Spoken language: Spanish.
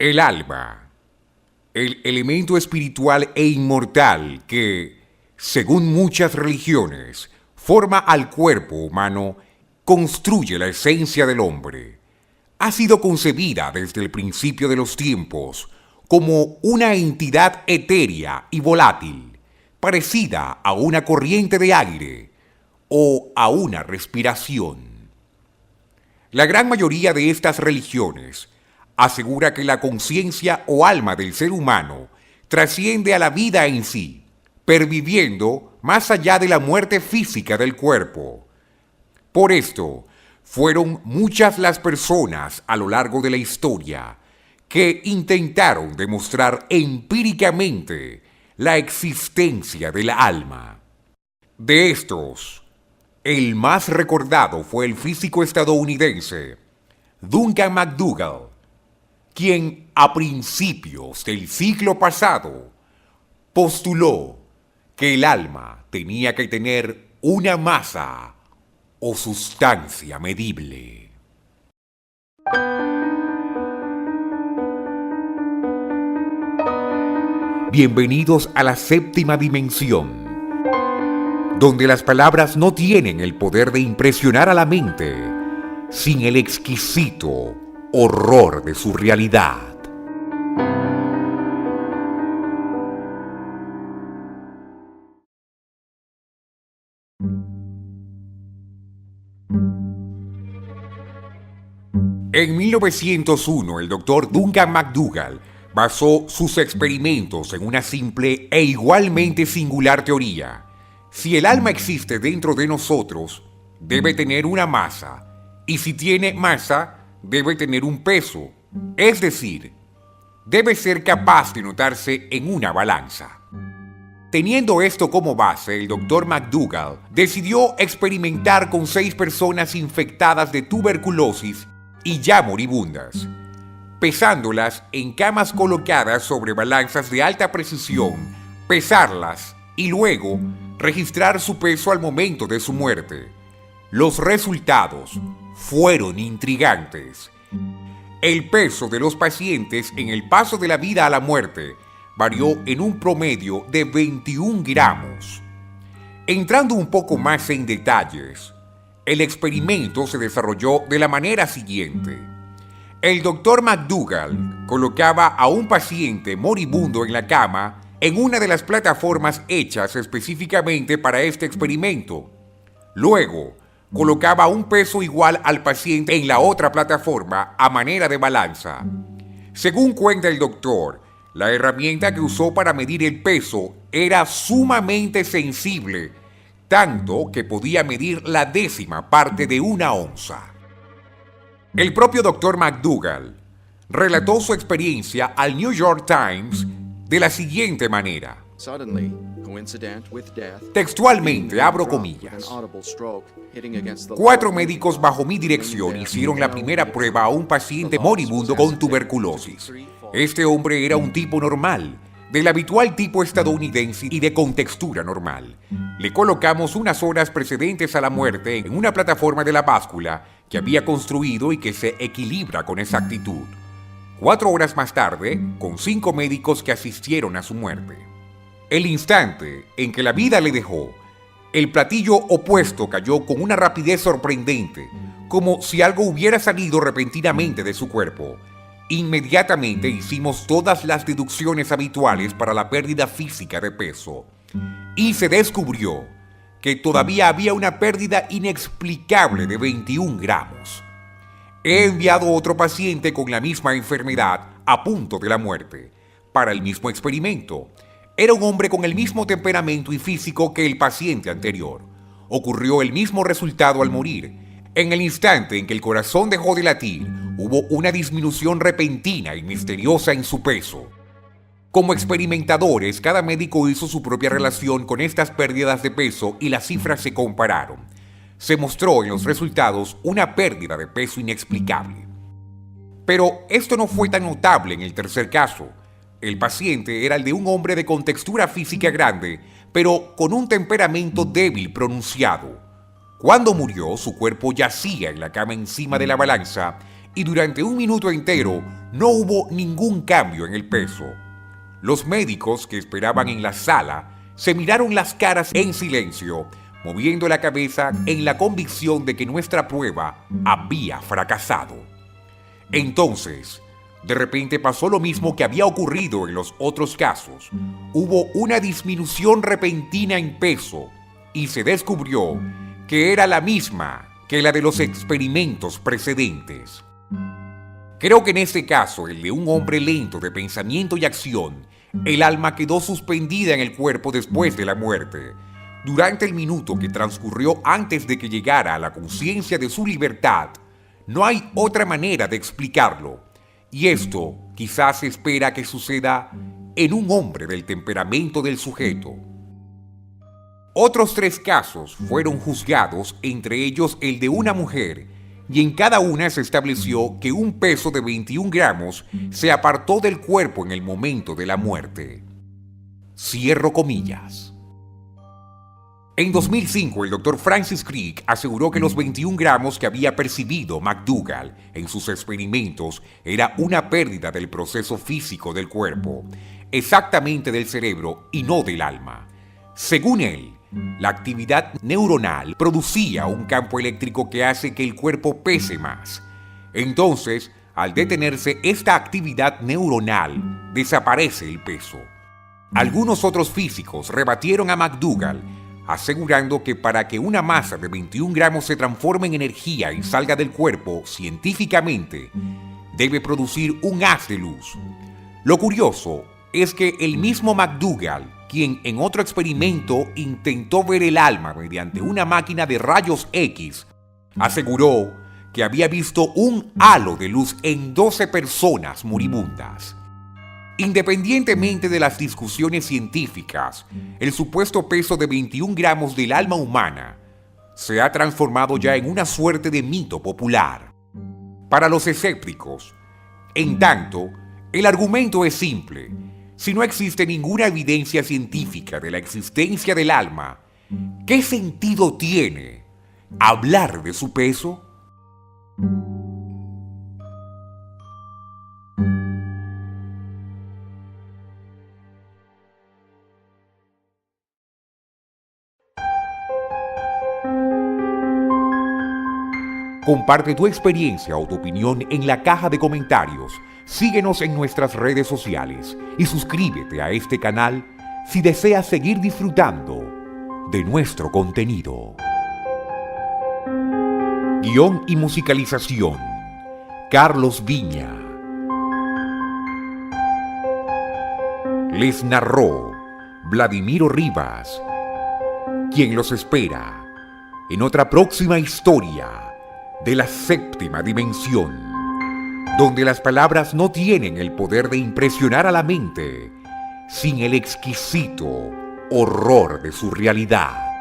El alma, el elemento espiritual e inmortal que, según muchas religiones, forma al cuerpo humano, construye la esencia del hombre. Ha sido concebida desde el principio de los tiempos como una entidad etérea y volátil, parecida a una corriente de aire o a una respiración. La gran mayoría de estas religiones asegura que la conciencia o alma del ser humano trasciende a la vida en sí, perviviendo más allá de la muerte física del cuerpo. Por esto, fueron muchas las personas a lo largo de la historia que intentaron demostrar empíricamente la existencia del alma. De estos, el más recordado fue el físico estadounidense Duncan McDougall, quien a principios del siglo pasado postuló que el alma tenía que tener una masa o sustancia medible. Bienvenidos a la séptima dimensión, donde las palabras no tienen el poder de impresionar a la mente sin el exquisito horror de su realidad. En 1901, el doctor Duncan McDougall basó sus experimentos en una simple e igualmente singular teoría. Si el alma existe dentro de nosotros, debe tener una masa, y si tiene masa, debe tener un peso, es decir, debe ser capaz de notarse en una balanza. Teniendo esto como base, el doctor McDougall decidió experimentar con 6 personas infectadas de tuberculosis y ya moribundas, pesándolas en camas colocadas sobre balanzas de alta precisión, pesarlas y luego registrar su peso al momento de su muerte. Los resultados fueron intrigantes. El peso de los pacientes en el paso de la vida a la muerte varió en un promedio de 21 gramos. Entrando un poco más en detalles, el experimento se desarrolló de la manera siguiente. El doctor McDougall colocaba a un paciente moribundo en la cama en una de las plataformas hechas específicamente para este experimento. Luego, colocaba un peso igual al paciente en la otra plataforma a manera de balanza. Según cuenta el doctor, la herramienta que usó para medir el peso era sumamente sensible, tanto que podía medir la 10ª parte de una onza. El propio doctor McDougall relató su experiencia al New York Times de la siguiente manera. Textualmente, abro comillas. 4 médicos bajo mi dirección hicieron la primera prueba a un paciente moribundo con tuberculosis. Este hombre era un tipo normal, del habitual tipo estadounidense y de contextura normal. Le colocamos unas horas precedentes a la muerte en una plataforma de la báscula que había construido y que se equilibra con exactitud. 4 horas más tarde, con 5 médicos que asistieron a su muerte. El instante en que la vida le dejó, el platillo opuesto cayó con una rapidez sorprendente, como si algo hubiera salido repentinamente de su cuerpo. Inmediatamente hicimos todas las deducciones habituales para la pérdida física de peso, y se descubrió que todavía había una pérdida inexplicable de 21 gramos. He enviado otro paciente con la misma enfermedad a punto de la muerte para el mismo experimento. Era un hombre con el mismo temperamento y físico que el paciente anterior. Ocurrió el mismo resultado al morir. En el instante en que el corazón dejó de latir, hubo una disminución repentina y misteriosa en su peso. Como experimentadores, cada médico hizo su propia relación con estas pérdidas de peso y las cifras se compararon. Se mostró en los resultados una pérdida de peso inexplicable. Pero esto no fue tan notable en el tercer caso. El paciente era el de un hombre de contextura física grande, pero con un temperamento débil pronunciado. Cuando murió, su cuerpo yacía en la cama encima de la balanza y durante un minuto entero no hubo ningún cambio en el peso. Los médicos que esperaban en la sala se miraron las caras en silencio, moviendo la cabeza en la convicción de que nuestra prueba había fracasado. Entonces, de repente pasó lo mismo que había ocurrido en los otros casos. Hubo una disminución repentina en peso y se descubrió que era la misma que la de los experimentos precedentes. Creo que en este caso, el de un hombre lento de pensamiento y acción, el alma quedó suspendida en el cuerpo después de la muerte. Durante el minuto que transcurrió antes de que llegara a la conciencia de su libertad, no hay otra manera de explicarlo. Y esto quizás se espera que suceda en un hombre del temperamento del sujeto. Otros 3 casos fueron juzgados, entre ellos el de una mujer, y en cada una se estableció que un peso de 21 gramos se apartó del cuerpo en el momento de la muerte. Cierro comillas. En 2005, el Dr. Francis Crick aseguró que los 21 gramos que había percibido McDougall en sus experimentos era una pérdida del proceso físico del cuerpo, exactamente del cerebro y no del alma. Según él, la actividad neuronal producía un campo eléctrico que hace que el cuerpo pese más. Entonces, al detenerse esta actividad neuronal, desaparece el peso. Algunos otros físicos rebatieron a McDougall, asegurando que para que una masa de 21 gramos se transforme en energía y salga del cuerpo científicamente, debe producir un haz de luz. Lo curioso es que el mismo McDougall, quien en otro experimento intentó ver el alma mediante una máquina de rayos X, aseguró que había visto un halo de luz en 12 personas moribundas. Independientemente de las discusiones científicas, el supuesto peso de 21 gramos del alma humana se ha transformado ya en una suerte de mito popular. Para los escépticos, en tanto, el argumento es simple. Si no existe ninguna evidencia científica de la existencia del alma, ¿qué sentido tiene hablar de su peso? Comparte tu experiencia o tu opinión en la caja de comentarios. Síguenos en nuestras redes sociales y suscríbete a este canal si deseas seguir disfrutando de nuestro contenido. Guión y musicalización: Carlos Viña. Les narró Vladimiro Rivas, quien los espera en otra próxima historia de la séptima dimensión, donde las palabras no tienen el poder de impresionar a la mente sin el exquisito horror de su realidad.